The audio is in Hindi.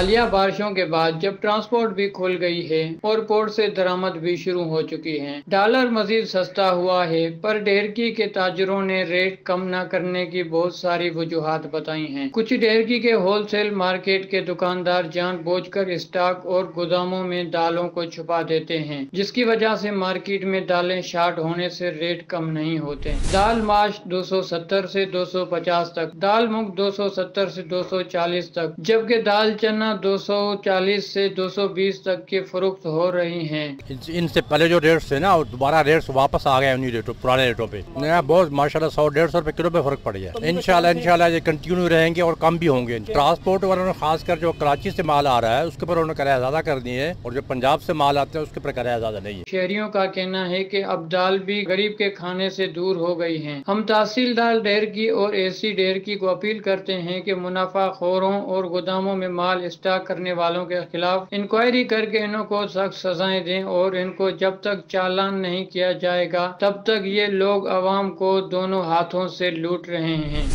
हालिया बारिशों के बाद जब ट्रांसपोर्ट भी खुल गई है और पोर्ट से दरामद भी शुरू हो चुकी है, डॉलर मजीद सस्ता हुआ है, पर डेयरी के ताजरों ने रेट कम न करने की बहुत सारी वजूहात बताई हैं। कुछ डेयरी के होलसेल मार्केट के दुकानदार जानबूझकर स्टॉक और गोदामों में दालों को छुपा देते हैं, जिसकी वजह से मार्केट में दालें शॉर्ट होने से रेट कम नहीं होते। दाल माश 270 से 250 तक, दाल मूंग 270 से 240 तक, जबकि दाल चना 240 से 220 तक की फरोख्त हो रही हैं। इनसे पहले जो रेट्स थे ना, दोबारा रेट्स वापस आ गए उन्हीं रेटों, पुराने रेटों पे। नया बहुत माशाल्लाह 100-150 रुपए किलो पे फर्क पड़ गया। इंशाल्लाह ये कंटिन्यू रहेंगे और कम भी होंगे। ट्रांसपोर्ट वालों ने खासकर जो कराची से माल आ रहा है उसके ऊपर उन्होंने किराया ज्यादा कर दिए है, और जो पंजाब से माल आते हैं उसके ऊपर किराया ज्यादा नहीं है। शहरियों का कहना है कि अब दाल भी गरीब के खाने से दूर हो गई है। हम तहसीलदार डेयरी और एसी डेयरी को अपील करते हैं कि मुनाफाखोरों और गोदामों में माल स्टॉक करने वालों के खिलाफ इंक्वायरी करके इनको सख्त सजाएं दें, और इनको जब तक चालान नहीं किया जाएगा तब तक ये लोग अवाम को दोनों हाथों से लूट रहे हैं।